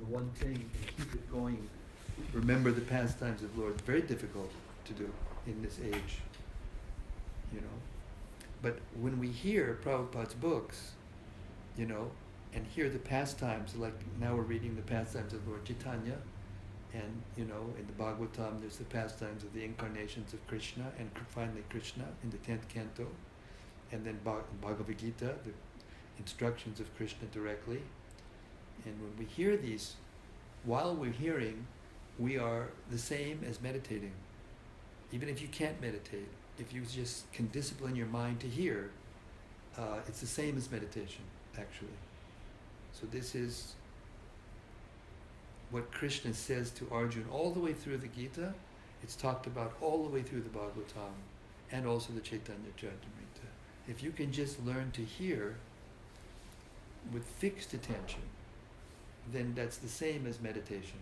one thing and keep it going. Remember the pastimes of Lord. Very difficult to do in this age, you know. But when we hear Prabhupada's books, you know, and hear the pastimes, like now we're reading the pastimes of Lord Chaitanya, and you know, in the Bhagavatam there's the pastimes of the incarnations of Krishna, and finally Krishna in the 10th canto, and then Bhagavad Gita, the instructions of Krishna directly. And when we hear these, while we're hearing, we are the same as meditating. Even if you can't meditate, if you just can discipline your mind to hear, it's the same as meditation, actually. So this is what Krishna says to Arjuna all the way through the Gita. It's talked about all the way through the Bhagavatam and also the Caitanya-caritamrta. If you can just learn to hear with fixed attention, then that's the same as meditation.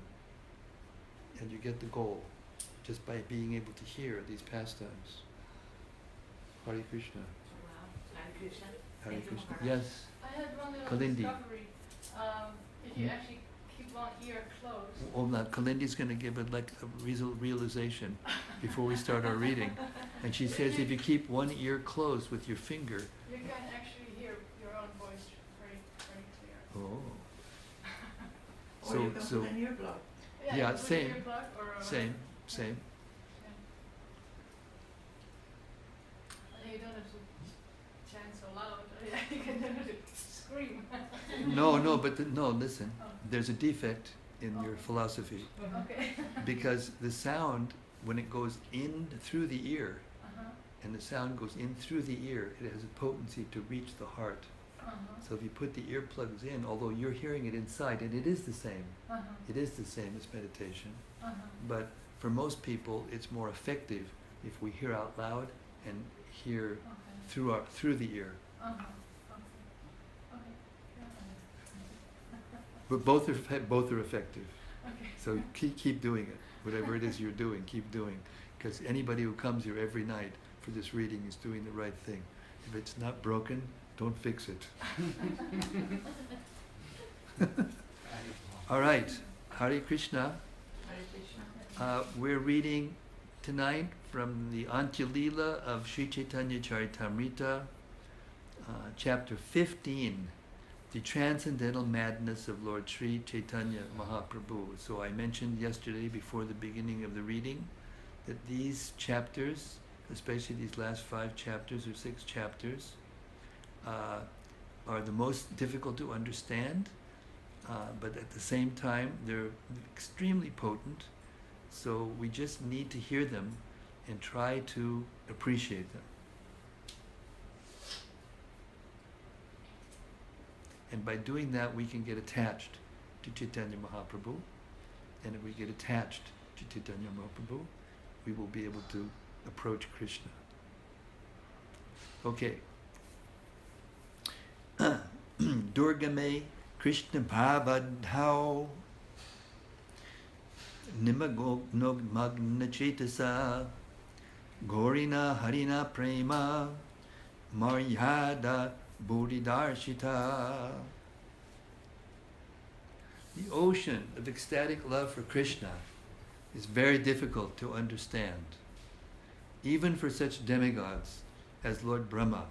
And you get the goal just by being able to hear these pastimes. Hare Krishna. Wow. Hare Krishna. Hare Thank you, Krishna. Maharaj. Yes. I had one little Kalindi. discovery. If you actually keep one ear closed. Well, now Kalindi's going to give it like a realization before we start our reading. And she says if you keep one ear closed with your finger. You can actually hear your own voice very, very clear. Oh. Or you can put an earblock. Yeah, Yeah, you put same. an earblock or a Same. Yeah. And you don't have to chant so loud. You can scream. No, but no, listen. Oh. There's a defect in your Oh. philosophy. Okay. Because the sound, when it goes in through the ear, Uh-huh. and the sound goes in through the ear, it has a potency to reach the heart. Uh-huh. So if you put the earplugs in, although you're hearing it inside, and it is the same, Uh-huh. it is the same as meditation, Uh-huh. but for most people it's more effective if we hear out loud and hear Okay. through the ear. Uh-huh. Okay. Okay. Yeah. But both are effective. Okay. So keep doing it. Whatever it is you're doing, keep doing. Because anybody who comes here every night for this reading is doing the right thing. If it's not broken, don't fix it. All right. Hare Krishna. Hare Krishna. We're reading tonight from the Antya-lila of Sri Caitanya-caritamrta, chapter 15, the Transcendental Madness of Lord Sri Caitanya Mahaprabhu. So I mentioned yesterday before the beginning of the reading that these chapters, especially these last 5 chapters or 6 chapters, are the most difficult to understand, but at the same time they're extremely potent, so we just need to hear them and try to appreciate them. And by doing that we can get attached to Chaitanya Mahaprabhu, and if we get attached to Chaitanya Mahaprabhu, we will be able to approach Krishna. Okay. Durgame Krishna Bhavadhau Nimagog Magna Chetasa Gorina Harina Prema Maryada Bodhidarshita. The ocean of ecstatic love for Krishna is very difficult to understand, even for such demigods as Lord Brahma.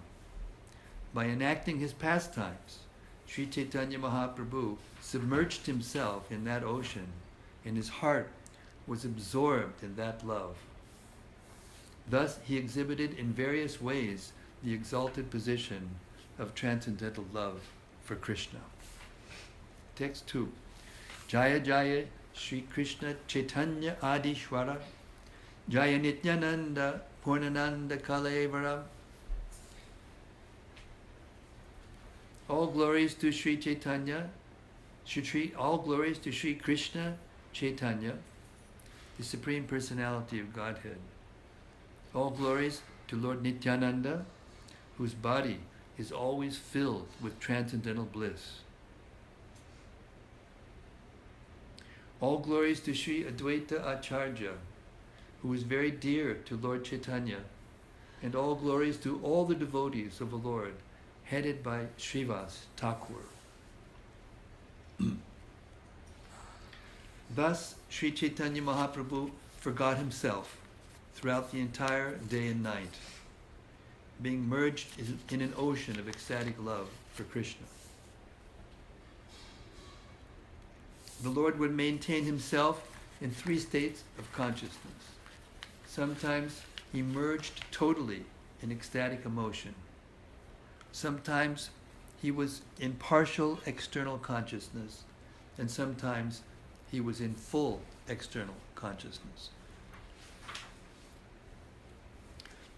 By enacting his pastimes, Sri Caitanya Mahaprabhu submerged himself in that ocean, and his heart was absorbed in that love. Thus he exhibited in various ways the exalted position of transcendental love for Krishna. Text 2. Jaya Jaya Sri Krishna Chaitanya Adishwara Jaya Nityananda Purnananda Kalevara. All glories to Sri Caitanya, all glories to Sri Krishna Chaitanya, the Supreme Personality of Godhead. All glories to Lord Nityananda, whose body is always filled with transcendental bliss. All glories to Sri Advaita Acharya, who is very dear to Lord Chaitanya, and all glories to all the devotees of the Lord, headed by Srivas Thakur. Thus, Sri Caitanya Mahaprabhu forgot himself throughout the entire day and night, being merged in an ocean of ecstatic love for Krishna. The Lord would maintain himself in three states of consciousness. Sometimes he merged totally in ecstatic emotion. Sometimes he was in partial external consciousness, and sometimes he was in full external consciousness.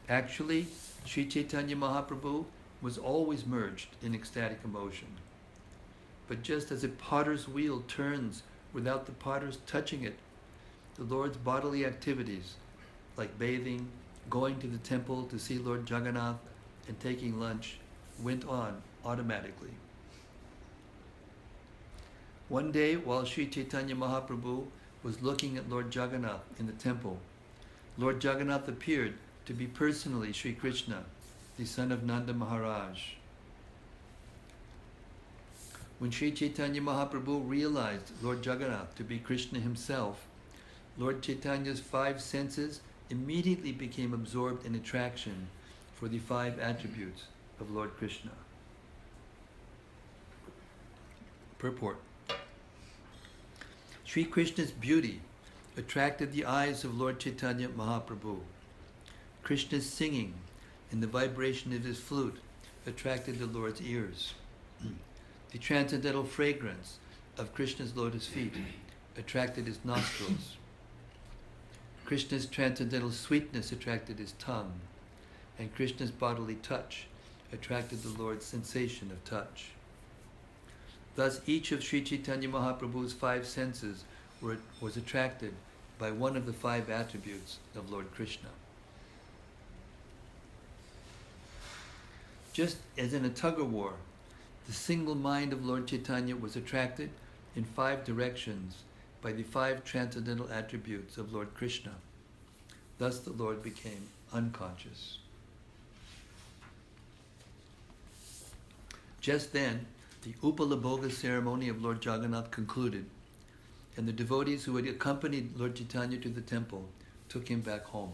Actually, Sri Caitanya Mahaprabhu was always merged in ecstatic emotion. But just as a potter's wheel turns without the potter's touching it, the Lord's bodily activities, like bathing, going to the temple to see Lord Jagannath, and taking lunch, went on automatically. One day, while Sri Caitanya Mahaprabhu was looking at Lord Jagannath in the temple, Lord Jagannath appeared to be personally Sri Krishna, the son of Nanda Maharaj. When Sri Caitanya Mahaprabhu realized Lord Jagannath to be Krishna himself, Lord Chaitanya's five senses immediately became absorbed in attraction for the five attributes of Lord Krishna. Purport. Sri Krishna's beauty attracted the eyes of Lord Chaitanya Mahaprabhu. Krishna's singing and the vibration of his flute attracted the Lord's ears. The transcendental fragrance of Krishna's lotus feet attracted his nostrils. Krishna's transcendental sweetness attracted his tongue, and Krishna's bodily touch attracted the Lord's sensation of touch. Thus, each of Sri Caitanya Mahaprabhu's five senses was attracted by one of the five attributes of Lord Krishna. Just as in a tug-of-war, the single mind of Lord Chaitanya was attracted in five directions by the five transcendental attributes of Lord Krishna. Thus the Lord became unconscious. Just then, the Upalabhoga ceremony of Lord Jagannath concluded, and the devotees who had accompanied Lord Chaitanya to the temple took him back home.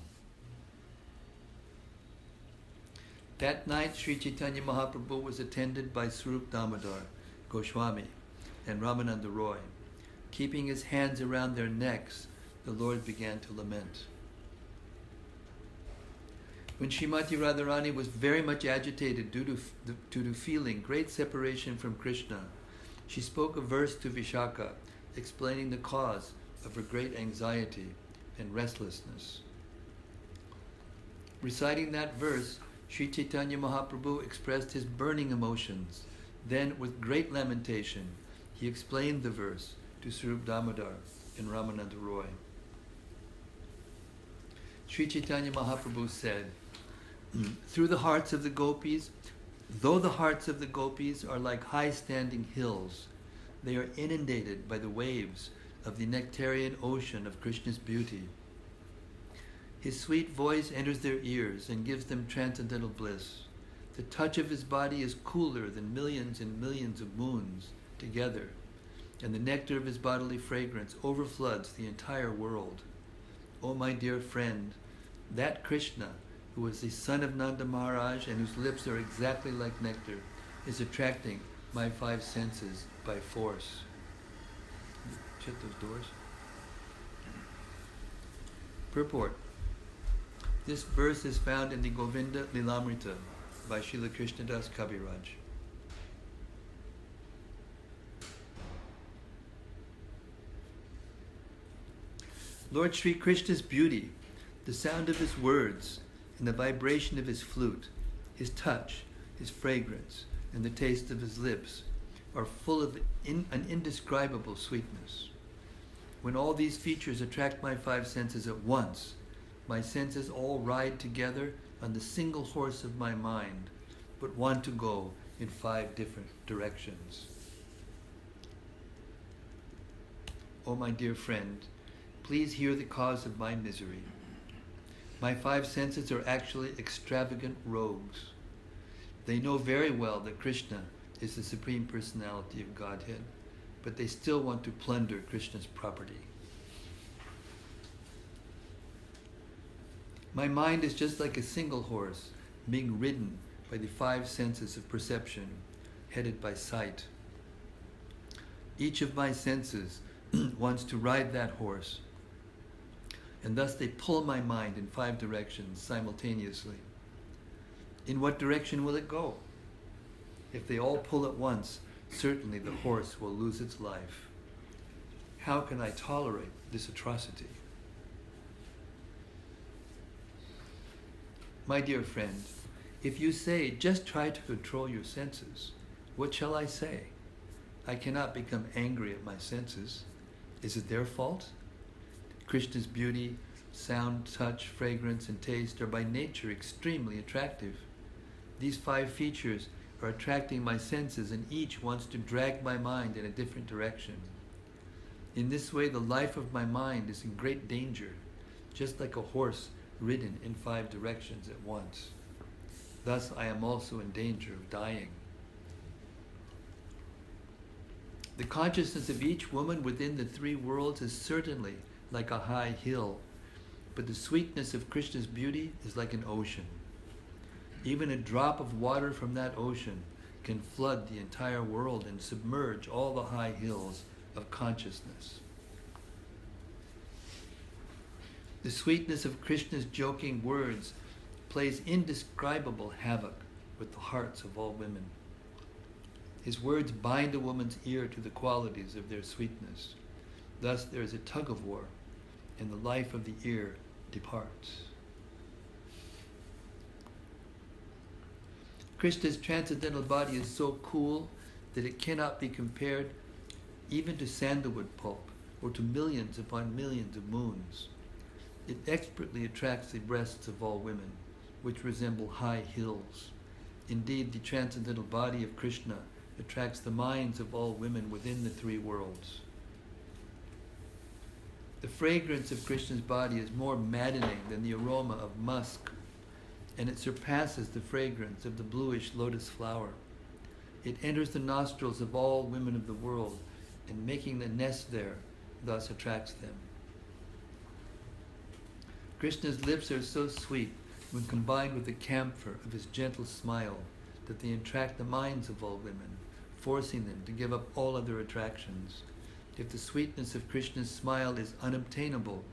That night, Sri Caitanya Mahaprabhu was attended by Swarup Damodar, Goswami, and Ramananda Roy. Keeping his hands around their necks, the Lord began to lament. When Srimati Radharani was very much agitated due to feeling great separation from Krishna, she spoke a verse to Vishaka, explaining the cause of her great anxiety and restlessness. Reciting that verse, Sri Caitanya Mahaprabhu expressed his burning emotions. Then, with great lamentation, he explained the verse to Swarup Damodar and Ramananda Roy. Sri Caitanya Mahaprabhu said, "Through the hearts of the gopis, though the hearts of the gopis are like high-standing hills, they are inundated by the waves of the nectarian ocean of Krishna's beauty. His sweet voice enters their ears and gives them transcendental bliss. The touch of his body is cooler than millions and millions of moons together, and the nectar of his bodily fragrance overfloods the entire world. O my dear friend, that Krishna, who is the son of Nanda Maharaj and whose lips are exactly like nectar, is attracting my five senses by force." Shut those doors. Purport. This verse is found in the Govinda Lilamrita by Srila Krishnadas Kaviraj. Lord Sri Krishna's beauty, the sound of his words, and the vibration of his flute, his touch, his fragrance, and the taste of his lips are full of an indescribable sweetness. When all these features attract my five senses at once, my senses all ride together on the single horse of my mind, but want to go in five different directions. O my dear friend, please hear the cause of my misery. My five senses are actually extravagant rogues. They know very well that Krishna is the Supreme Personality of Godhead, but they still want to plunder Krishna's property. My mind is just like a single horse being ridden by the 5 senses of perception, headed by sight. Each of my senses wants to ride that horse, and thus they pull my mind in 5 directions simultaneously. In what direction will it go? If they all pull at once, certainly the horse will lose its life. How can I tolerate this atrocity? My dear friend, if you say, just try to control your senses, what shall I say? I cannot become angry at my senses. Is it their fault? Krishna's beauty, sound, touch, fragrance, and taste are by nature extremely attractive. These 5 features are attracting my senses, and each wants to drag my mind in a different direction. In this way, the life of my mind is in great danger, just like a horse ridden in 5 directions at once. Thus, I am also in danger of dying. The consciousness of each woman within the 3 worlds is certainly like a high hill, but the sweetness of Krishna's beauty is like an ocean. Even a drop of water from that ocean can flood the entire world and submerge all the high hills of consciousness. The sweetness of Krishna's joking words plays indescribable havoc with the hearts of all women. His words bind a woman's ear to the qualities of their sweetness. Thus there is a tug-of-war, and the life of the ear departs. Krishna's transcendental body is so cool that it cannot be compared even to sandalwood pulp or to millions upon millions of moons. It expertly attracts the breasts of all women, which resemble high hills. Indeed, the transcendental body of Krishna attracts the minds of all women within the 3 worlds. The fragrance of Krishna's body is more maddening than the aroma of musk, and it surpasses the fragrance of the bluish lotus flower. It enters the nostrils of all women of the world, and making the nest there, thus attracts them. Krishna's lips are so sweet when combined with the camphor of his gentle smile that they attract the minds of all women, forcing them to give up all other attractions. If the sweetness of Krishna's smile is unobtainable,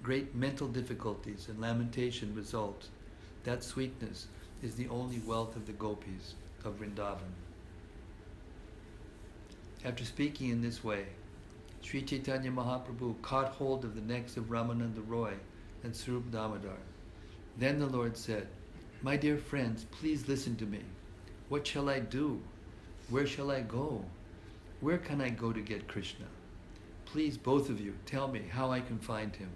great mental difficulties and lamentation result. That sweetness is the only wealth of the gopis of Vrindavan. After speaking in this way, Sri Caitanya Mahaprabhu caught hold of the necks of Ramananda Roy and Swarup Damodar. Then the Lord said, "My dear friends, please listen to me. What shall I do? Where shall I go? Where can I go to get Krishna? Please, both of you, tell me how I can find him."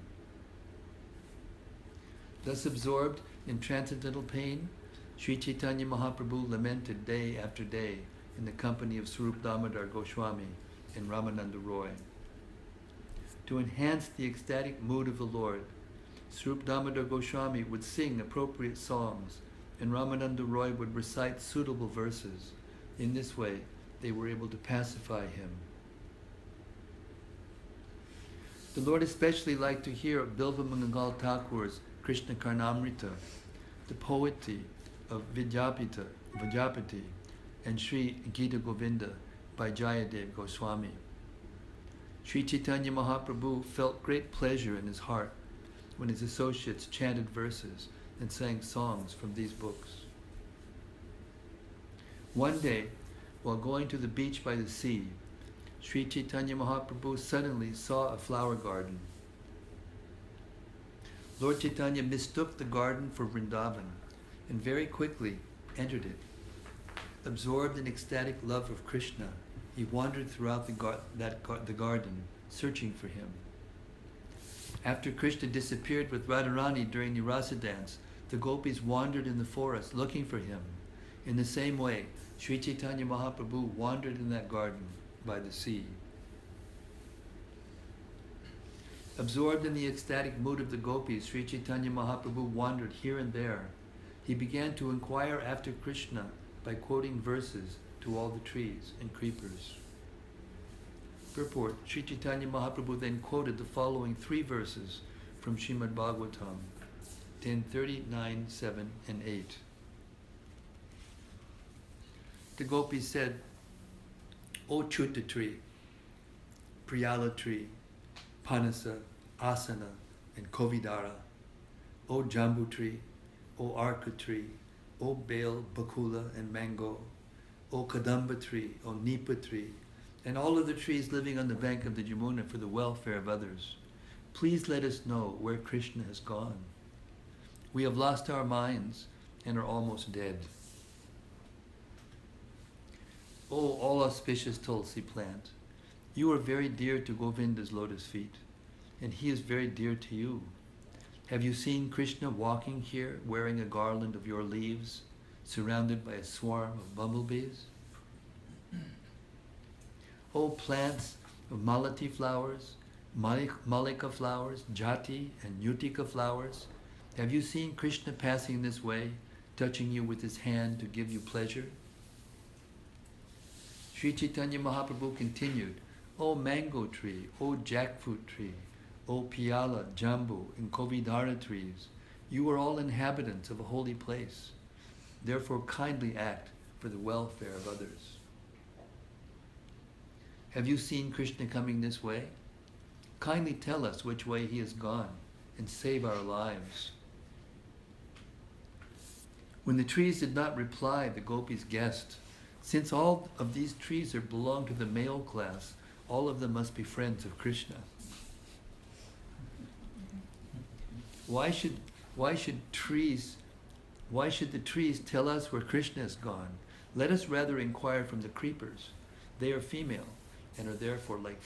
Thus absorbed in transcendental pain, Sri Caitanya Mahaprabhu lamented day after day in the company of Swarup Damodar Goswami and Ramananda Roy. To enhance the ecstatic mood of the Lord, Swarup Damodar Goswami would sing appropriate songs, and Ramananda Roy would recite suitable verses. In this way, they were able to pacify him. The Lord especially liked to hear Bilva Mangal Thakur's Krishna Karnamrita, the poetry of Vidyapati, and Sri Gita Govinda by Jayadev Goswami. Sri Caitanya Mahaprabhu felt great pleasure in his heart when his associates chanted verses and sang songs from these books. One day, while going to the beach by the sea, Sri Caitanya Mahaprabhu suddenly saw a flower garden. Lord Chaitanya mistook the garden for Vrindavan and very quickly entered it. Absorbed in ecstatic love of Krishna, he wandered throughout the garden, searching for him. After Krishna disappeared with Radharani during the Rasa dance, the gopis wandered in the forest looking for him. In the same way, Sri Caitanya Mahaprabhu wandered in that garden by the sea. Absorbed in the ecstatic mood of the gopis, Sri Caitanya Mahaprabhu wandered here and there. He began to inquire after Krishna by quoting verses to all the trees and creepers. Purport: Sri Caitanya Mahaprabhu then quoted the following 3 verses from Srimad Bhagavatam. 10:30, 9, 7, and 8. The gopis said, O Chuta tree, Priyala tree, Panasa, Asana, and Kovidara, O Jambu tree, O Arka tree, O Bale, Bakula, and Mango, O Kadamba tree, O Nipa tree, and all of the trees living on the bank of the Yamuna for the welfare of others, please let us know where Krishna has gone. We have lost our minds and are almost dead. O all auspicious Tulsi plant, you are very dear to Govinda's lotus feet, and he is very dear to you. Have you seen Krishna walking here wearing a garland of your leaves, surrounded by a swarm of bumblebees? O plants of Malati flowers, Malika flowers, Jati and Utika flowers, have you seen Krishna passing this way, touching you with his hand to give you pleasure? Sri Chaitanya Mahaprabhu continued, O mango tree, O jackfruit tree, O Piyala, Jambu, and Kovidara trees, you are all inhabitants of a holy place. Therefore kindly act for the welfare of others. Have you seen Krishna coming this way? Kindly tell us which way he has gone and save our lives. When the trees did not reply, the gopis guessed, since all of these trees belong to the male class, all of them must be friends of Krishna. Why should the trees tell us where Krishna has gone? Let us rather inquire from the creepers. They are female and are therefore like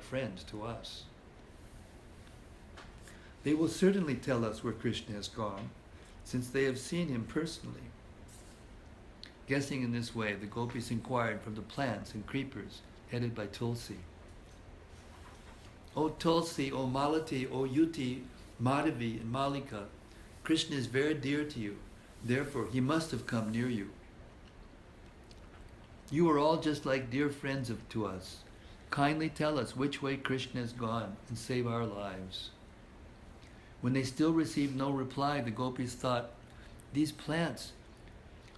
friends to us. They will certainly tell us where Krishna has gone, since they have seen him personally. Guessing in this way, the gopis inquired from the plants and creepers headed by Tulsi. O Tulsi, O Malati, O Yuti, Madhavi, and Malika, Krishna is very dear to you. Therefore, he must have come near you. You are all just like dear friends to us. Kindly tell us which way Krishna has gone and save our lives. When they still received no reply, the gopis thought, these plants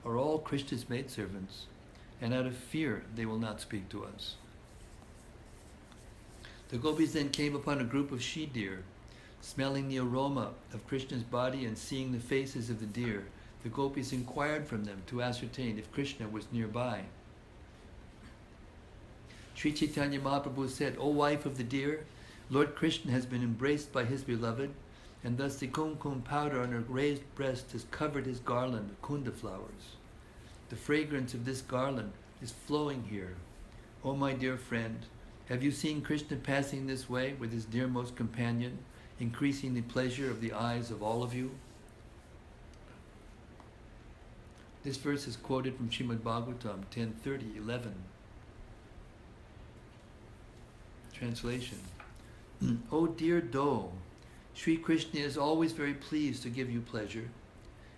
are all Krishna's maidservants, and out of fear they will not speak to us. The gopis then came upon a group of she-deer. Smelling the aroma of Krishna's body and seeing the faces of the deer, the gopis inquired from them to ascertain if Krishna was nearby. Sri Caitanya Mahaprabhu said, O wife of the deer, Lord Krishna has been embraced by his beloved, and thus the kumkum powder on her raised breast has covered his garland of kunda flowers. The fragrance of this garland is flowing here. O my dear friend, have you seen Krishna passing this way with his dearmost companion, increasing the pleasure of the eyes of all of you? This verse is quoted from Srimad Bhagavatam 10:30-11. Translation. O dear doe, Sri Krishna is always very pleased to give you pleasure.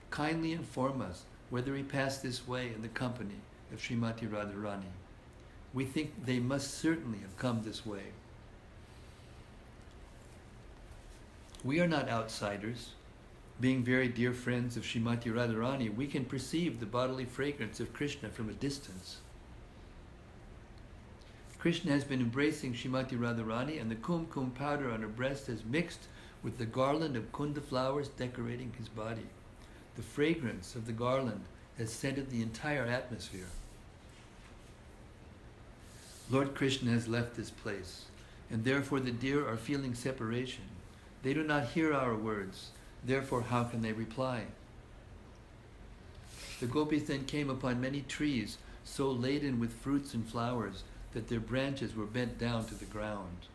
Kindly inform us whether he passed this way in the company of Srimati Radharani. We think they must certainly have come this way. We are not outsiders. Being very dear friends of Srimati Radharani, we can perceive the bodily fragrance of Krishna from a distance. Krishna has been embracing Srimati Radharani, and the kumkum powder on her breast has mixed with the garland of kunda flowers decorating his body. The fragrance of the garland has scented the entire atmosphere. Lord Krishna has left this place, and therefore the deer are feeling separation. They do not hear our words, therefore how can they reply? The gopis then came upon many trees so laden with fruits and flowers that their branches were bent down to the ground.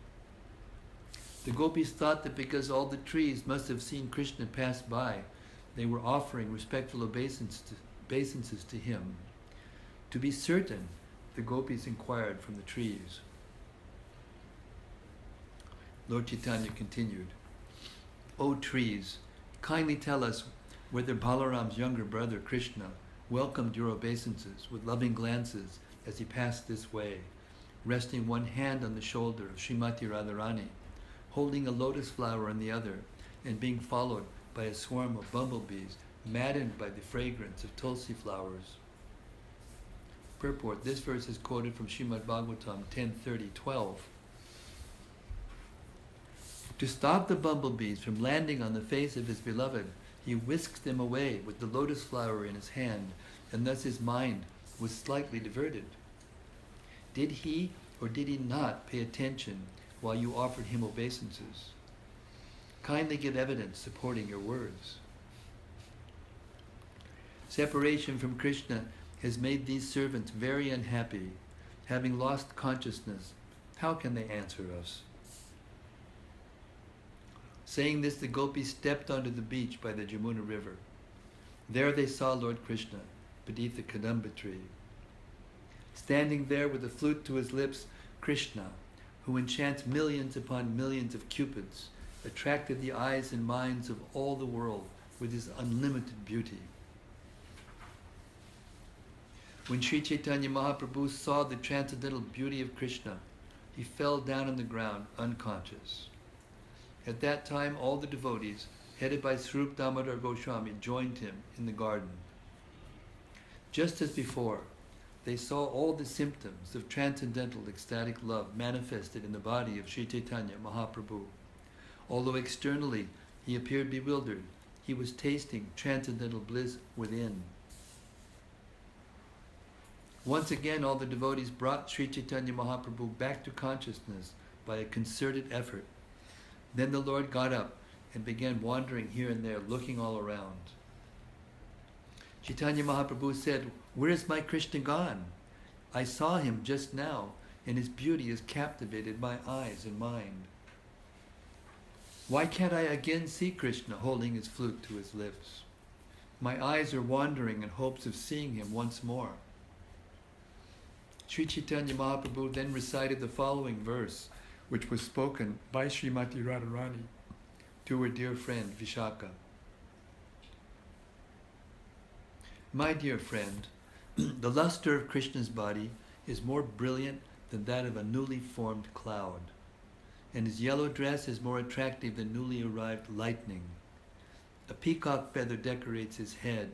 The gopis thought that because all the trees must have seen Krishna pass by, they were offering respectful obeisances to him. To be certain, the gopis inquired from the trees. Lord Chaitanya continued, O trees, kindly tell us whether Balaram's younger brother Krishna welcomed your obeisances with loving glances as he passed this way, resting one hand on the shoulder of Srimati Radharani, holding a lotus flower in the other, and being followed by a swarm of bumblebees, maddened by the fragrance of tulsi flowers. Purport. This verse is quoted from Srimad Bhagavatam 10:30-12. To stop the bumblebees from landing on the face of his beloved, he whisked them away with the lotus flower in his hand, and thus his mind was slightly diverted. Did he or did he not pay attention while you offered him obeisances? Kindly give evidence supporting your words. Separation from Krishna has made these servants very unhappy. Having lost consciousness, how can they answer us? Saying this, the gopis stepped onto the beach by the Jamuna river. There they saw Lord Krishna beneath the kadamba tree. Standing there with a flute to his lips, Krishna, who enchants millions upon millions of cupids, attracted the eyes and minds of all the world with his unlimited beauty. When Sri Caitanya Mahaprabhu saw the transcendental beauty of Krishna, he fell down on the ground unconscious. At that time, all the devotees, headed by Swarup Damodar Goswami, joined him in the garden. Just as before, they saw all the symptoms of transcendental ecstatic love manifested in the body of Sri Caitanya Mahaprabhu. Although externally he appeared bewildered, he was tasting transcendental bliss within. Once again, all the devotees brought Sri Caitanya Mahaprabhu back to consciousness by a concerted effort. Then the Lord got up and began wandering here and there, looking all around. Chaitanya Mahaprabhu said, "Where is my Krishna gone? I saw him just now, and his beauty has captivated my eyes and mind. Why can't I again see Krishna holding his flute to his lips? My eyes are wandering in hopes of seeing him once more." Sri Chaitanya Mahaprabhu then recited the following verse, which was spoken by Srimati Radharani to her dear friend Vishaka. My dear friend, the luster of Krishna's body is more brilliant than that of a newly formed cloud, and his yellow dress is more attractive than newly arrived lightning. A peacock feather decorates his head,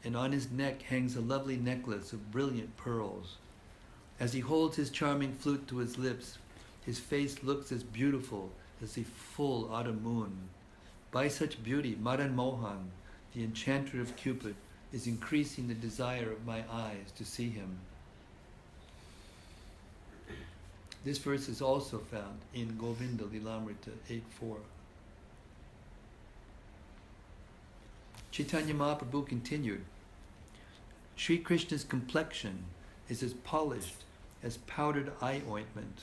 and on his neck hangs a lovely necklace of brilliant pearls. As he holds his charming flute to his lips, his face looks as beautiful as the full autumn moon. By such beauty, Madan Mohan, the enchanter of Cupid, is increasing the desire of my eyes to see him. This verse is also found in Govinda Lilamrita 8.4. Chaitanya Mahaprabhu continued, Sri Krishna's complexion is as polished as powdered eye ointment.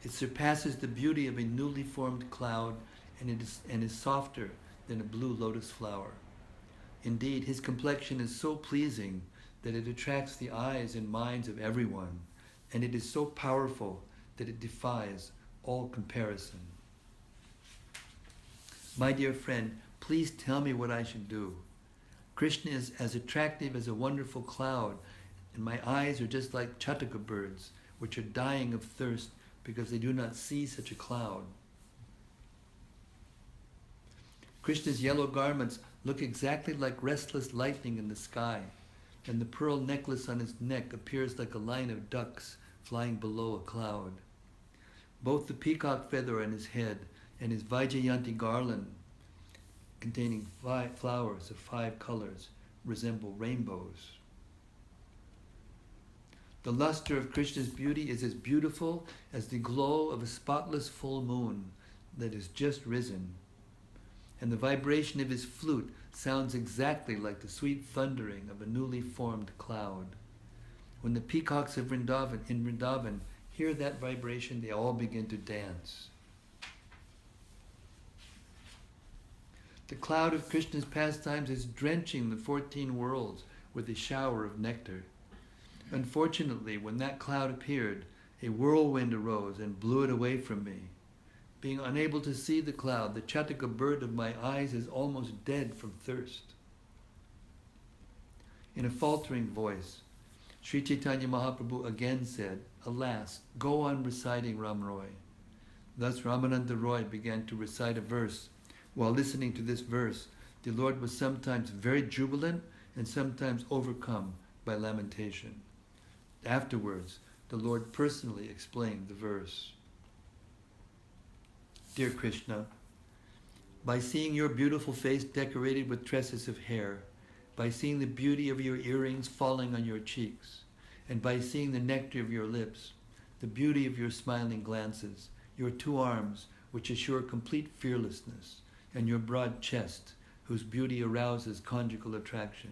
It surpasses the beauty of a newly formed cloud, and is softer than a blue lotus flower. Indeed, his complexion is so pleasing that it attracts the eyes and minds of everyone, and it is so powerful that it defies all comparison. My dear friend, please tell me what I should do. Krishna is as attractive as a wonderful cloud, and my eyes are just like chataka birds, which are dying of thirst because they do not see such a cloud. Krishna's yellow garments look exactly like restless lightning in the sky, and the pearl necklace on his neck appears like a line of ducks flying below a cloud. Both the peacock feather on his head and his Vaijayanti garland, containing 5 flowers of 5 colors, resemble rainbows. The luster of Krishna's beauty is as beautiful as the glow of a spotless full moon that has just risen. And the vibration of his flute sounds exactly like the sweet thundering of a newly formed cloud. When the peacocks of Vrindavan hear that vibration, they all begin to dance. The cloud of Krishna's pastimes is drenching the 14 worlds with a shower of nectar. Unfortunately, when that cloud appeared, a whirlwind arose and blew it away from me. Being unable to see the cloud, the chataka bird of my eyes is almost dead from thirst. In a faltering voice, Sri Caitanya Mahaprabhu again said, Alas, go on reciting Ram Roy. Thus Ramananda Roy began to recite a verse while listening to this verse, the Lord was sometimes very jubilant and sometimes overcome by lamentation. Afterwards, the Lord personally explained the verse. Dear Krishna, by seeing your beautiful face decorated with tresses of hair, by seeing the beauty of your earrings falling on your cheeks, and by seeing the nectar of your lips, the beauty of your smiling glances, your two arms, which assure complete fearlessness, and your broad chest, whose beauty arouses conjugal attraction,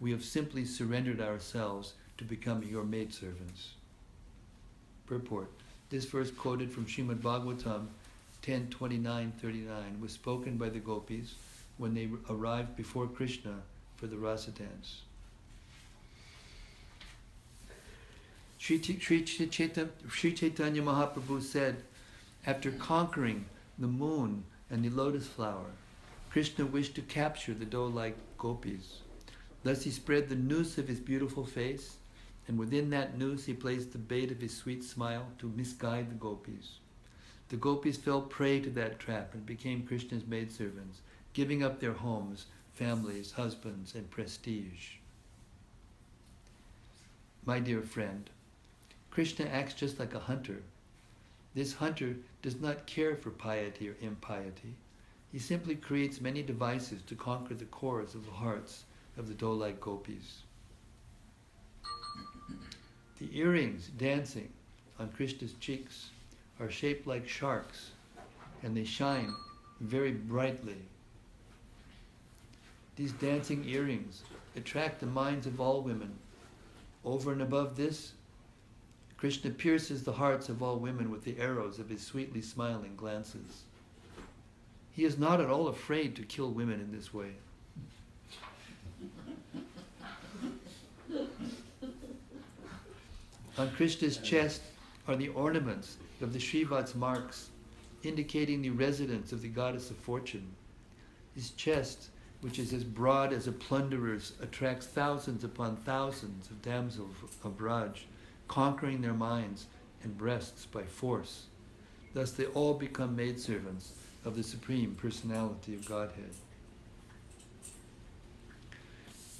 we have simply surrendered ourselves to become your maidservants. Purport. This verse quoted from Srimad Bhagavatam 10:29-39 was spoken by the gopis when they arrived before Krishna for the rasa dance. Sri Caitanya Mahaprabhu said, after conquering the moon and the lotus flower, Krishna wished to capture the doe-like gopis. Thus he spread the noose of his beautiful face, and within that noose he placed the bait of his sweet smile to misguide the gopis. The gopis fell prey to that trap and became Krishna's maidservants, giving up their homes, families, husbands, and prestige. My dear friend, Krishna acts just like a hunter. This hunter does not care for piety or impiety. He simply creates many devices to conquer the cores of the hearts of the doe-like gopis. The earrings dancing on Krishna's cheeks are shaped like sharks, and they shine very brightly. These dancing earrings attract the minds of all women. Over and above this, Krishna pierces the hearts of all women with the arrows of his sweetly smiling glances. He is not at all afraid to kill women in this way. On Krishna's chest are the ornaments of the Srivat's marks, indicating the residence of the goddess of fortune. His chest, which is as broad as a plunderer's, attracts thousands upon thousands of damsels of Braj, conquering their minds and breasts by force. Thus they all become maidservants of the Supreme Personality of Godhead.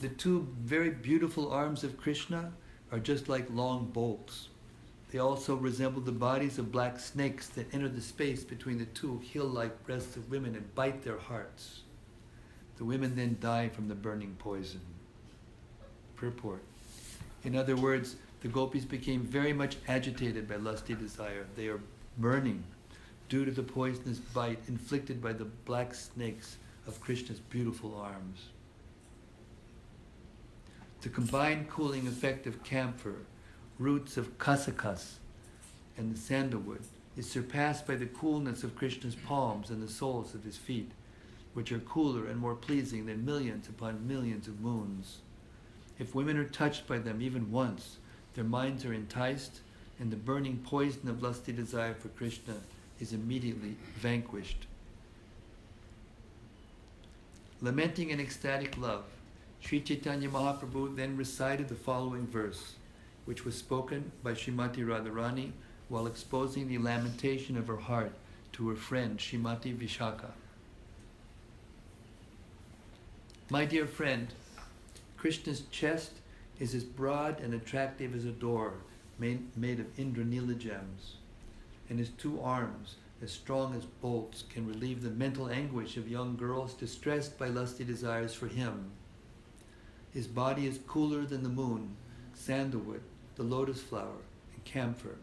The two very beautiful arms of Krishna are just like long bolts. They also resemble the bodies of black snakes that enter the space between the two hill-like breasts of women and bite their hearts. The women then die from the burning poison. Purport. In other words, the gopis became very much agitated by lusty desire. They are burning due to the poisonous bite inflicted by the black snakes of Krishna's beautiful arms. The combined cooling effect of camphor, roots of kasakas, and the sandalwood is surpassed by the coolness of Krishna's palms and the soles of his feet, which are cooler and more pleasing than millions upon millions of moons. If women are touched by them even once, their minds are enticed, and the burning poison of lusty desire for Krishna is immediately vanquished. Lamenting in ecstatic love, Sri Caitanya Mahaprabhu then recited the following verse, which was spoken by Srimati Radharani while exposing the lamentation of her heart to her friend Srimati Vishaka. My dear friend, Krishna's chest is as broad and attractive as a door made of Indranila gems, and his two arms, as strong as bolts, can relieve the mental anguish of young girls distressed by lusty desires for him. His body is cooler than the moon, sandalwood, the lotus flower, and camphor.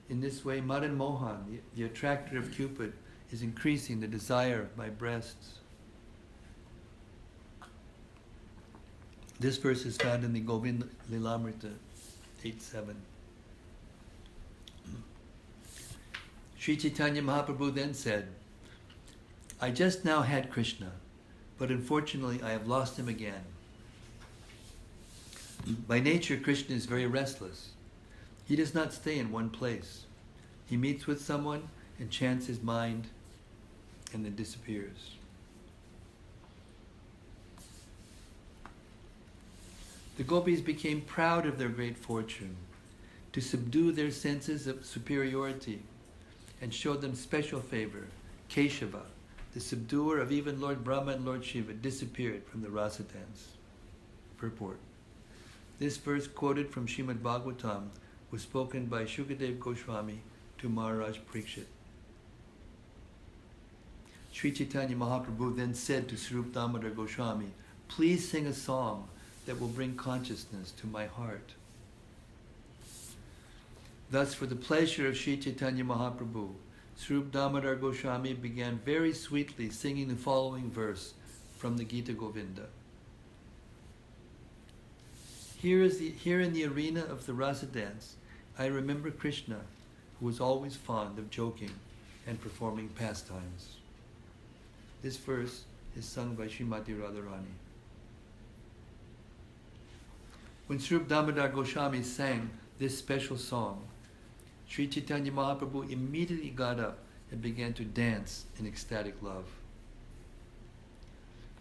In this way, Madan Mohan, the attractor of Cupid, is increasing the desire of my breasts. This verse is found in the Govinda Lilamrita 8.7. Sri Caitanya Mahaprabhu then said, I just now had Krishna, but unfortunately I have lost him again. By nature, Krishna is very restless. He does not stay in one place. He meets with someone and chants his mind and then disappears. The gopis became proud of their great fortune. To subdue their senses of superiority and show them special favor, Kesava, the subduer of even Lord Brahma and Lord Shiva, disappeared from the rasa dance. Purport. This verse quoted from Srimad Bhagavatam was spoken by Shukadev Goswami to Maharaj Parikshit. Sri Caitanya Mahaprabhu then said to Swarup Damodar Goswami, "Please sing a song that will bring consciousness to my heart." Thus, for the pleasure of Sri Caitanya Mahaprabhu, Swarup Damodar Goswami began very sweetly singing the following verse from the Gita Govinda. Here in the arena of the rasa dance, I remember Krishna, who was always fond of joking and performing pastimes. This verse is sung by Srimati Radharani. When Swarup Damodar Goswami sang this special song, Sri Caitanya Mahaprabhu immediately got up and began to dance in ecstatic love.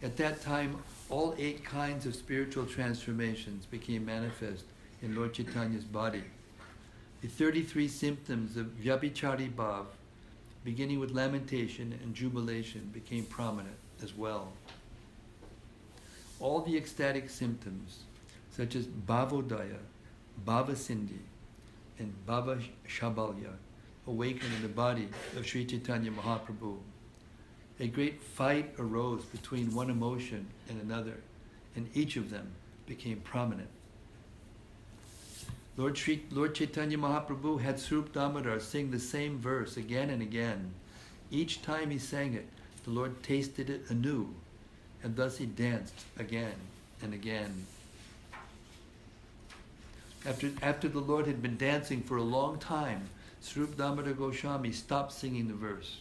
At that time, all 8 kinds of spiritual transformations became manifest in Lord Chaitanya's body. The 33 symptoms of Vyabhichari Bhav, beginning with lamentation and jubilation, became prominent as well. All the ecstatic symptoms, such as Bhavodaya, Bhavasindhi, and Bhava Shabalya, awakened in the body of Sri Caitanya Mahaprabhu. A great fight arose between one emotion and another, and each of them became prominent. Lord Chaitanya Mahaprabhu had Swarup Damodar sing the same verse again and again. Each time he sang it, the Lord tasted it anew, and thus he danced again and again. After the Lord had been dancing for a long time, Swarup Damodar Goswami stopped singing the verse.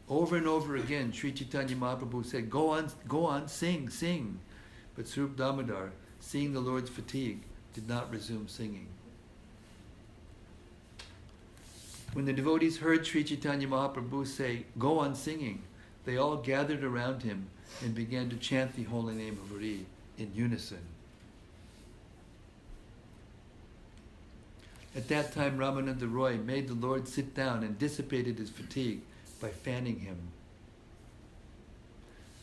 Over and over again, Sri Caitanya Mahaprabhu said, go on, sing, sing. But Swarup Damodar, seeing the Lord's fatigue, did not resume singing. When the devotees heard Sri Caitanya Mahaprabhu say, "Go on singing," they all gathered around him and began to chant the holy name of Hari in unison. At that time, Ramananda Roy made the Lord sit down and dissipated his fatigue by fanning him.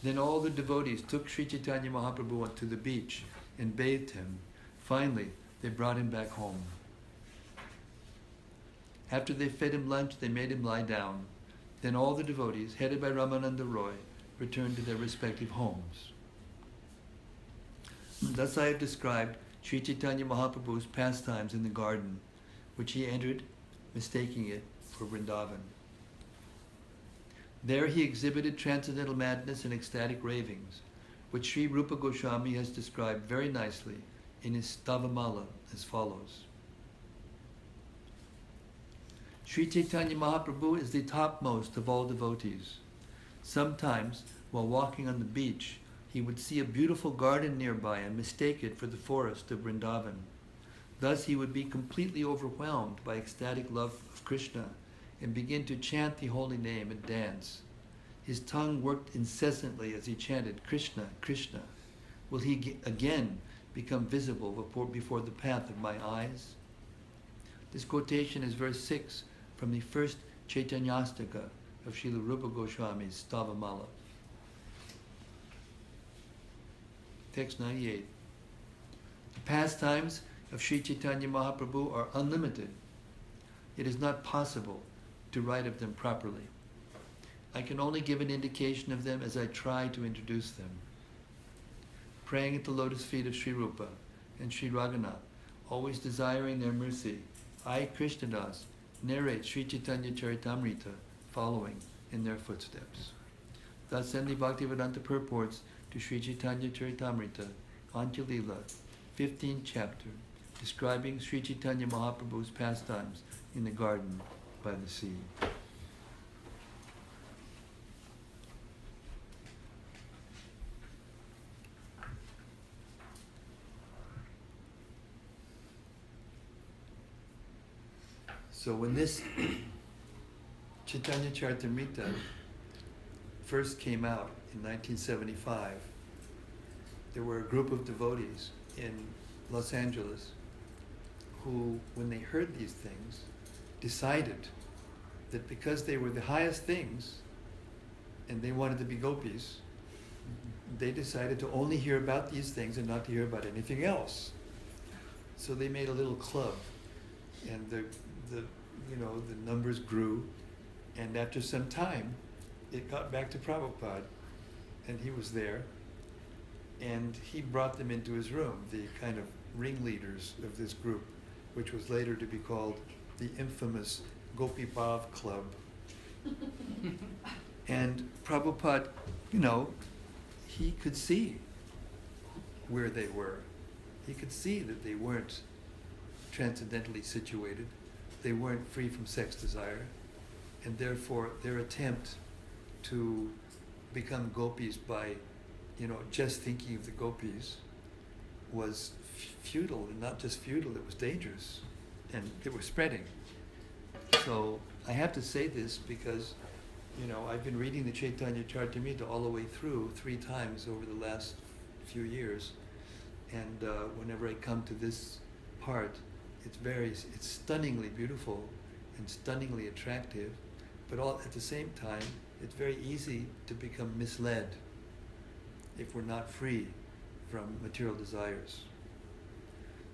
Then all the devotees took Sri Caitanya Mahaprabhu onto the beach and bathed him. Finally, they brought him back home. After they fed him lunch, they made him lie down. Then all the devotees, headed by Ramananda Roy, returned to their respective homes. Thus I have described Sri Caitanya Mahaprabhu's pastimes in the garden, which he entered, mistaking it for Vrindavan. There he exhibited transcendental madness and ecstatic ravings, which Sri Rupa Goswami has described very nicely in his Stavamala as follows. Sri Caitanya Mahaprabhu is the topmost of all devotees. Sometimes, while walking on the beach, he would see a beautiful garden nearby and mistake it for the forest of Vrindavan. Thus he would be completely overwhelmed by ecstatic love of Krishna and begin to chant the holy name and dance. His tongue worked incessantly as he chanted, "Krishna, Krishna. Will he again become visible before the path of my eyes?" This quotation is verse 6 from the first Chaitanyastaka of Srila Rupa Goswami's Stavamala. Text 98. The pastimes of Sri Caitanya Mahaprabhu are unlimited. It is not possible to write of them properly. I can only give an indication of them as I try to introduce them. Praying at the lotus feet of Sri Rupa and Sri Raghunath, always desiring their mercy, I, Krishnadas, narrate Sri Caitanya-caritamrta following in their footsteps. Thus end the Bhaktivedanta purports to Sri Caitanya-caritamrta, Antya-lila, 15th chapter, describing Sri Caitanya Mahaprabhu's pastimes in the garden by the sea. So when this Caitanya-caritamrta first came out in 1975, there were a group of devotees in Los Angeles who, when they heard these things, decided that because they were the highest things and they wanted to be gopis, they decided to only hear about these things and not to hear about anything else. So they made a little club, and the numbers grew, and after some time, it got back to Prabhupada, and he was there, and he brought them into his room, the kind of ringleaders of this group, which was later to be called the infamous Gopi Bhav Club. And Prabhupada, he could see where they were. He could see that they weren't transcendentally situated. They weren't free from sex desire. And therefore, their attempt to become gopis by, just thinking of the gopis was futile. And not just futile, it was dangerous. And it was spreading. So I have to say this because, I've been reading the Caitanya-caritamrta all the way through 3 times over the last few years. And whenever I come to this part, it's stunningly beautiful and stunningly attractive, but at the same time, it's very easy to become misled if we're not free from material desires.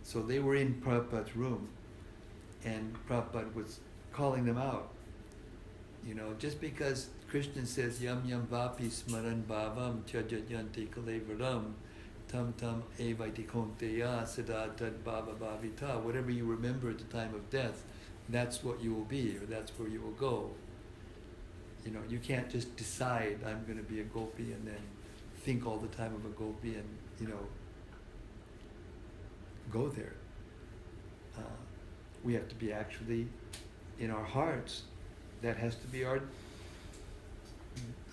So they were in Prabhupada's room, and Prabhupada was calling them out. Just because Krishna says yam yam vapi smaran bhavam tyajayanti kalevaram tam tam evaiti konteya sada tad bhava bhavita, whatever you remember at the time of death, that's what you will be, or that's where you will go. You can't just decide I'm going to be a gopi and then think all the time of a gopi and go there. We have to be actually in our hearts. That has to be our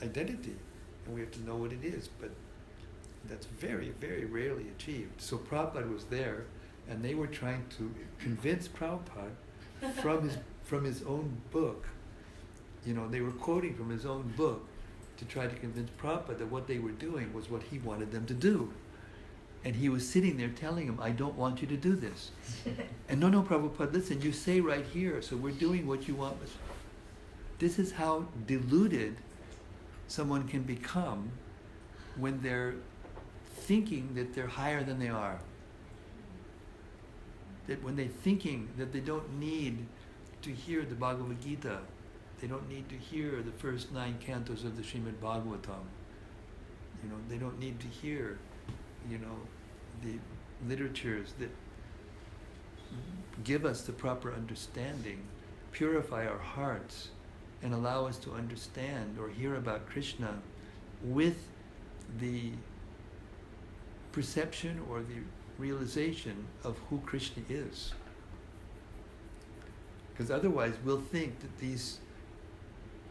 identity, and we have to know what it is, but that's very, very rarely achieved. So Prabhupada was there, and they were trying to convince Prabhupada from his own book. They were quoting from his own book to try to convince Prabhupada that what they were doing was what he wanted them to do. And he was sitting there telling him, I don't want you to do this. And no, Prabhupada, listen, you say right here, so we're doing what you want us. This is how deluded someone can become when they're thinking that they're higher than they are. That when they're thinking that they don't need to hear the Bhagavad Gita, they don't need to hear the first 9 cantos of the Srimad Bhagavatam. They don't need to hear, the literatures that give us the proper understanding, purify our hearts, and allow us to understand or hear about Krishna with the perception or the realization of who Krishna is. Because otherwise we'll think that these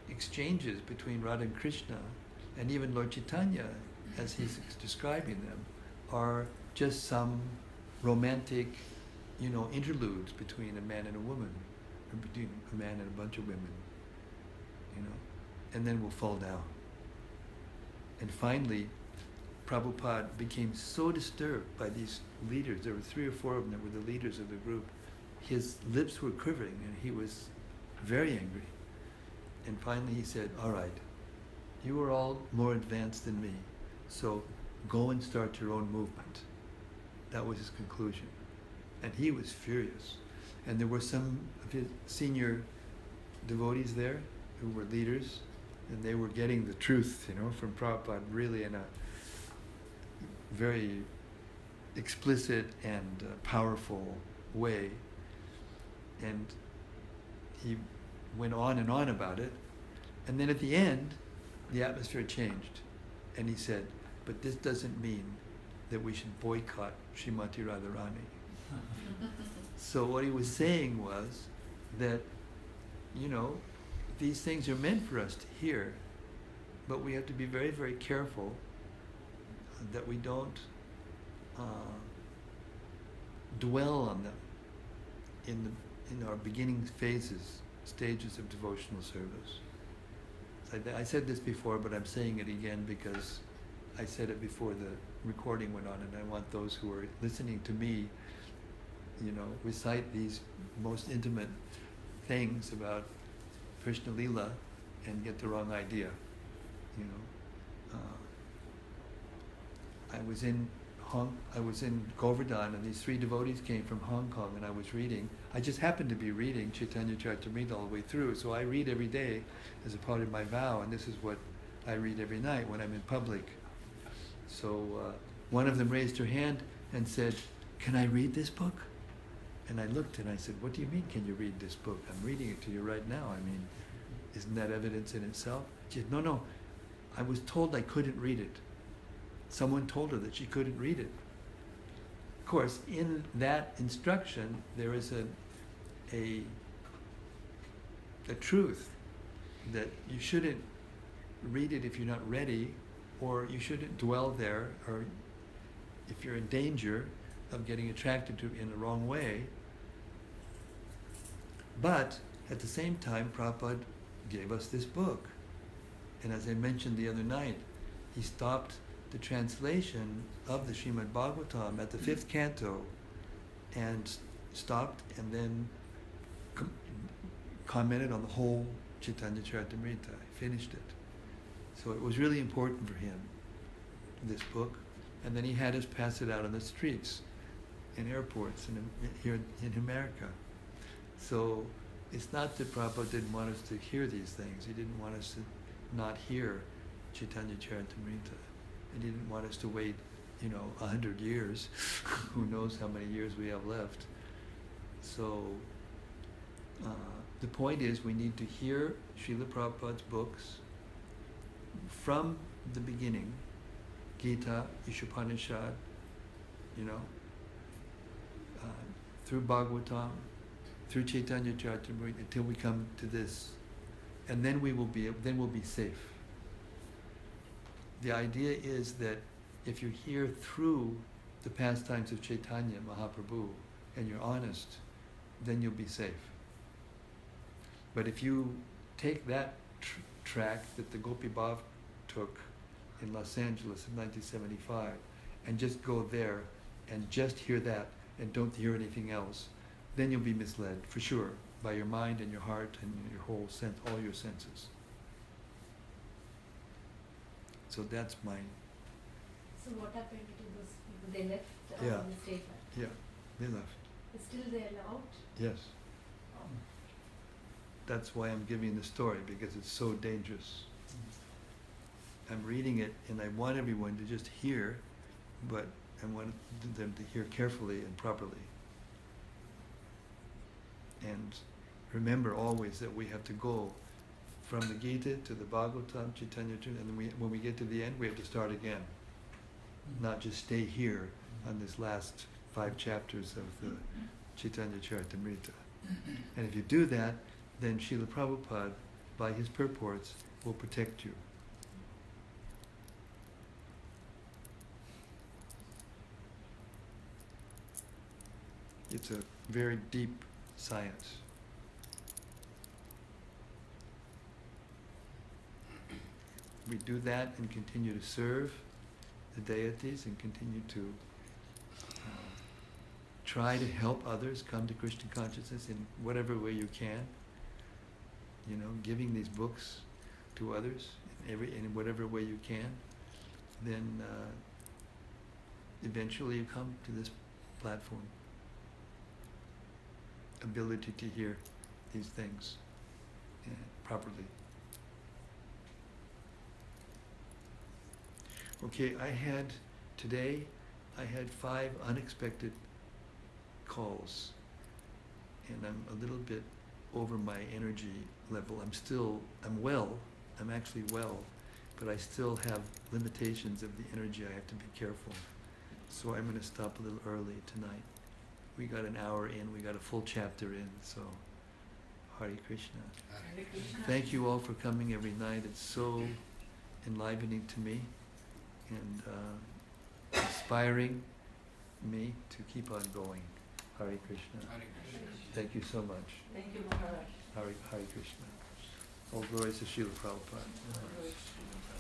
exchanges between Radha and Krishna, and even Lord Chaitanya, as he's describing them, are just some romantic, interludes between a man and a woman, or between a man and a bunch of women, and then we'll fall down. And finally, Prabhupada became so disturbed by these leaders. There were 3 or 4 of them that were the leaders of the group. His lips were quivering, and he was very angry. And finally he said, all right, you are all more advanced than me, so go and start your own movement. That was his conclusion. And he was furious. And there were some of his senior devotees there who were leaders, and they were getting the truth, from Prabhupada really in a very explicit and powerful way. And he went on and on about it. And then at the end, the atmosphere changed. And he said, but this doesn't mean that we should boycott Srimati Radharani. So what he was saying was that, these things are meant for us to hear, but we have to be very, very careful that we don't dwell on them in our beginning stages of devotional service. I said this before, but I'm saying it again because I said it before the recording went on, and I want those who are listening to me, recite these most intimate things about Krishna-lila and get the wrong idea, you know. I was in Govardhan, and these 3 devotees came from Hong Kong, and I was reading. I just happened to be reading Caitanya-caritamrta all the way through, so I read every day as a part of my vow, and this is what I read every night when I'm in public. So one of them raised her hand and said, "Can I read this book?" And I looked and I said, "What do you mean, can you read this book? I'm reading it to you right now. I mean, isn't that evidence in itself?" She said, No, I was told I couldn't read it. Someone told her that she couldn't read it. Of course, in that instruction, there is a truth that you shouldn't read it if you're not ready, or you shouldn't dwell there, or if you're in danger of getting attracted to it in the wrong way. But at the same time, Prabhupada gave us this book. And as I mentioned the other night, he stopped the translation of the Srimad Bhagavatam at the 5th canto and stopped and then commented on the whole Caitanya-caritamrta. He finished it. So it was really important for him, this book. And then he had us pass it out on the streets, in airports, here in America. So it's not that Prabhupada didn't want us to hear these things. He didn't want us to not hear Caitanya-caritamrta. He didn't want us to wait, 100 years. Who knows how many years we have left. So the point is, we need to hear Srila Prabhupada's books from the beginning, Gita, Ishopanishad, through Bhagavatam, through Caitanya-caritamrta, until we come to this, and then we'll be safe. The idea is that if you're here through the pastimes of Chaitanya Mahaprabhu and you're honest, then you'll be safe. But if you take that track that the Gopi Bhav took in Los Angeles in 1975 and just go there and just hear that and don't hear anything else, then you'll be misled, for sure, by your mind and your heart and your whole sense, all your senses. So that's mine. So what happened to those people? They left Yeah. the statement? Yeah, they left. Still they are out? Yes. That's why I'm giving the story, because it's so dangerous. I'm reading it and I want everyone to just hear, but I want them to hear carefully and properly. And remember always that we have to go from the Gita to the Bhagavatam, Caitanya-caritamrta, and then when we get to the end, we have to start again. Not just stay here on this last 5 chapters of the Caitanya-caritamrta. And if you do that, then Srila Prabhupada, by his purports, will protect you. It's a very deep science. We do that and continue to serve the deities and continue to try to help others come to Krishna consciousness in whatever way you can. Giving these books to others in whatever way you can. Then eventually you come to this platform. Ability to hear these things properly. Okay, today I had 5 unexpected calls, and I'm a little bit over my energy level. I'm actually well, but I still have limitations of the energy. I have to be careful. So I'm going to stop a little early tonight. We got an hour in, we got a full chapter in, so Hare Krishna. Hare Krishna. Thank you all for coming every night. It's so enlivening to me and inspiring me to keep on going. Hare Krishna. Hare Krishna. Thank you so much. Thank you, Maharaj. Hare Krishna. All glories to Srila Prabhupada. Hare Krishna.